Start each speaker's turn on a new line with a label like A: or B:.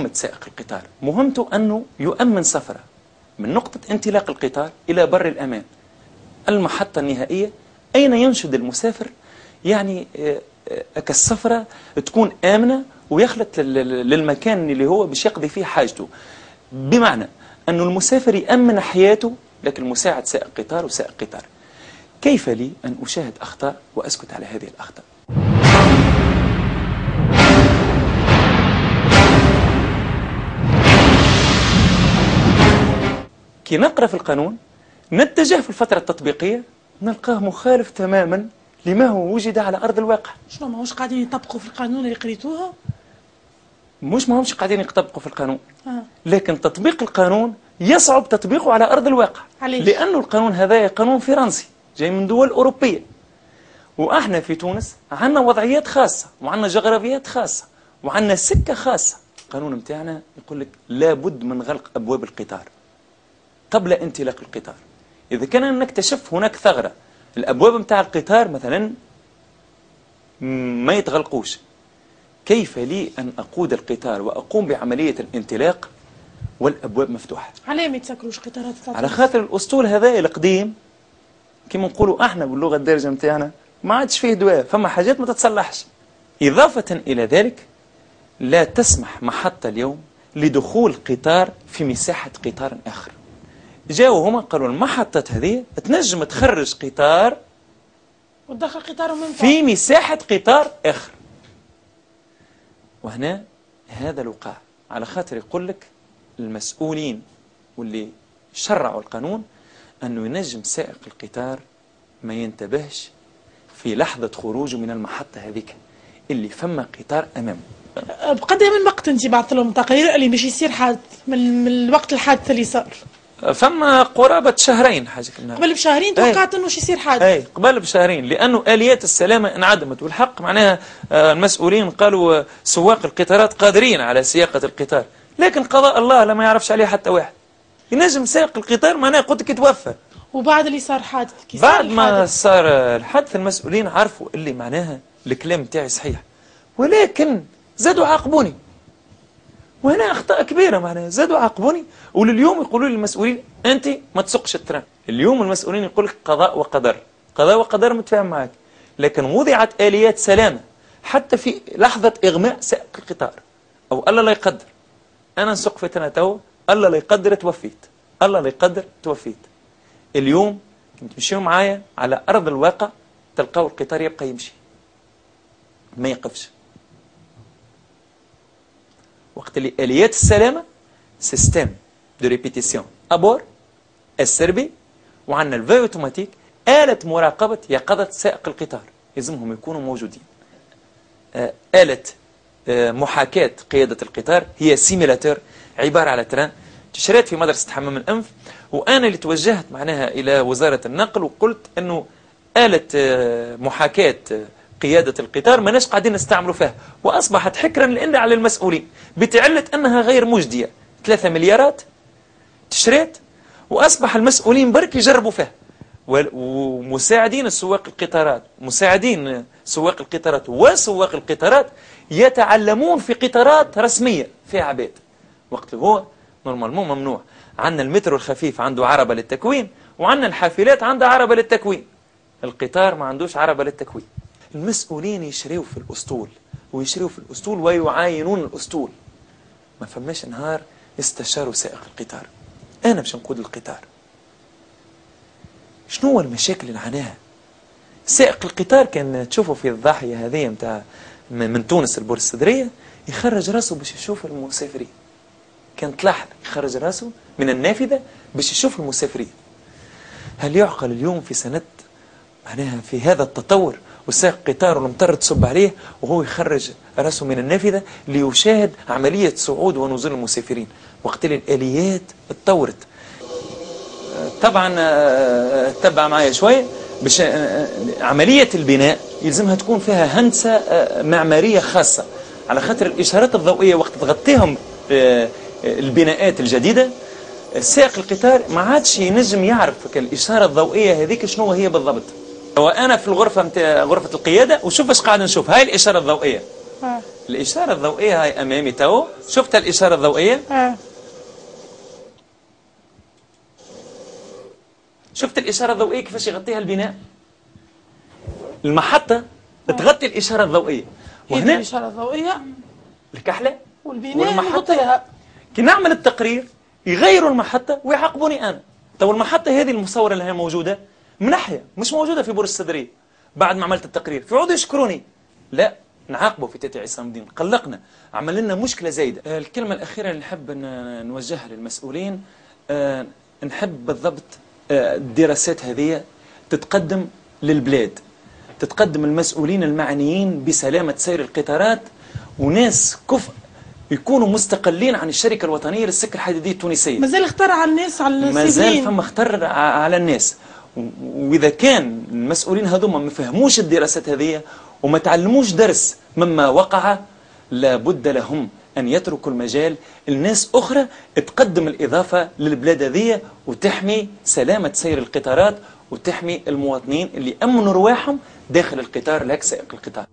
A: مهمة سائق القطار مهمته أنه يؤمن سفره من نقطة انطلاق القطار إلى بر الأمان، المحطة النهائية أين ينشد المسافر، يعني كالسفرة تكون آمنة ويخلط للمكان اللي هو باش يقضي فيه حاجته، بمعنى أنه المسافر يأمن حياته لكن مساعد سائق قطار وسائق قطار. كيف لي أن أشاهد أخطاء وأسكت على هذه الأخطاء؟ كي نقرأ في القانون نتجه في الفترة التطبيقية نلقاه مخالف تماما لما هو وجد على أرض الواقع.
B: شنو ماهوش قاعدين يطبقوا في القانون اللي قريتوها؟
A: مش ما همش قاعدين يطبقوا في القانون، لكن تطبيق القانون يصعب تطبيقه على أرض الواقع.
B: عليش؟
A: لأنه القانون هذا قانون فرنسي جاي من دول أوروبية، وإحنا في تونس عندنا وضعيات خاصة وعندنا جغرافيات خاصة وعندنا سكة خاصة. القانون متاعنا يقول لك لابد من غلق أبواب القطار قبل انطلاق القطار. إذا كان نكتشف هناك ثغرة الأبواب متاع القطار مثلا ما يتغلقوش، كيف لي أن أقود القطار وأقوم بعملية الانطلاق والأبواب مفتوحة؟
B: علاه ما يتسكروش قطارات؟
A: على خاطر الأسطول هذا القديم كما نقولوا احنا باللغة الدارجة متاعنا ما عادش فيه دواء، فما حاجات ما تتصلحش. إضافة إلى ذلك لا تسمح محطة اليوم لدخول قطار في مساحة قطار آخر. جاءوا هما قالوا المحطة هذه تنجم تخرج قطار
B: وتدخل قطار
A: في مساحة قطار آخر، وهنا هذا الوقاع على خاطر يقول لك المسؤولين واللي شرعوا القانون أنه ينجم سائق القطار ما ينتبهش في لحظة خروجه من المحطة هذيك اللي فما قطار أمامه.
B: بقدر من وقت أنت بعثت لهم تقرير اللي مش يصير حادث من الوقت الحادث اللي صار؟
A: فما قرابة شهرين حاجة كنا
B: قبل بشهرين توقعت أنه يصير حادث.
A: أي قبل بشهرين، لأنه آليات السلامة انعدمت، والحق معناها المسؤولين قالوا سواق القطارات قادرين على سياقة القطار، لكن قضاء الله لما يعرفش عليه حتى واحد. ينجم سائق القطار معناها قلت لك يتوفى.
B: وبعد اللي صار حادث
A: بعد ما صار الحادث المسؤولين عرفوا اللي معناها الكلام تاعي صحيح، ولكن زادوا عاقبوني، وهنا أخطاء كبيرة معناها زادوا عاقبوني. ولليوم يقولوا للمسؤولين أنت ما تسقش التران. اليوم المسؤولين يقول لك قضاء وقدر، قضاء وقدر متفاهم معك، لكن وضعت آليات سلامة حتى في لحظة إغماء سائق القطار أو الله لا يقدر أنا نسق في تنا توا، الله لا يقدر توفيت، الله لا يقدر توفيت. اليوم تمشيوا معايا على أرض الواقع تلقاو القطار يبقى يمشي ما يقفش، وقت اللي آليات السلامة سيستم دو ريبيتيسيون أبور السربي، وعندنا الفي اوتوماتيك آلة مراقبة يقظة سائق القطار يلزمهم يكونوا موجودين. آلة محاكاة قيادة القطار هي سيميلاتور عبارة على تران تشريت في مدرسة حمام الأنف، وأنا اللي توجهت معناها إلى وزارة النقل وقلت أنه آلة محاكاة قيادة القطار ماناش قاعدين نستعملوا فيها، وأصبحت حكرا لأن على المسؤولين بتعلة أنها غير مجدية. 3 مليارات تشريت وأصبح المسؤولين برك يجربوا فيها، ومساعدين السواق القطارات مساعدين سواق القطارات وسواق القطارات يتعلمون في قطارات رسمية فيها عباد، وقت هو نورمالمون ممنوع. عندنا المترو الخفيف عنده عربة للتكوين، وعندنا الحافلات عندها عربة للتكوين، القطار ما عندوش عربة للتكوين. المسؤولين يشريوا في الأسطول ويشريوا في الأسطول ويعاينون الأسطول، ما فماش نهار استشاروا سائق القطار أنا باش نقود القطار. شنو هو المشاكل اللي نعانيها؟ سائق القطار كان تشوفوا في الضاحية هذه متاع من تونس البورسدرية يخرج راسه باش يشوف المسافرين، كان تلاحظ يخرج راسه من النافذة باش يشوف المسافرين. هل يعقل اليوم في سنة معناها في هذا التطور وسائق قطار والمطر تصب عليه وهو يخرج راسه من النافذة ليشاهد عملية صعود ونزول المسافرين، وقت الآليات اتطورت. طبعا تبع معايا شوية باش عملية البناء يلزمها تكون فيها هندسة معمارية خاصة، على خاطر الإشارات الضوئية وقت تغطيهم البناءات الجديدة سائق القطار ما عادش ينجم يعرف الإشارة الضوئية هذيك شنو هي بالضبط. وأنا في الغرفة غرفة القيادة وشوف ايش قاعد نشوف، هاي الإشارة الضوئية الإشارة الضوئية هاي أمامي تو، شفت الإشارة الضوئية؟ شفت الإشارة الضوئية كيفاش يغطيها البناء؟ المحطة تغطي الإشارة الضوئية، وهنا
B: الإشارة الضوئية
A: الكحلة
B: والبناء يغطيها.
A: كي نعمل التقرير يغيروا المحطة ويعاقبوني أنا. تو المحطة هذه المصورة اللي هي موجودة من ناحية مش موجودة في بورصة الصدرية، بعد ما عملت التقرير فيعودوا يشكروني، لا نعاقبوا في تيتي عصام الدين، قلقنا، عمل لنا مشكلة زايدة. الكلمة الأخيرة اللي نحب نوجهها للمسؤولين، نحب بالضبط الدراسات هذه تتقدم للبلاد، تتقدم المسؤولين المعنيين بسلامة سير القطارات، وناس كفء يكونوا مستقلين عن الشركة الوطنية للسكة الحديدية التونسية.
B: مازال اختار على الناس، على السيفلين،
A: مازال فما اختار على الناس. وإذا كان المسؤولين هذوما ما فهموش الدراسات هذه وما تعلموش درس مما وقع، لابد لهم أن يتركوا المجال الناس أخرى تقدم الإضافة للبلاد هذه وتحمي سلامة سير القطارات وتحمي المواطنين اللي أمنوا رواحهم داخل القطار لك سائق القطار.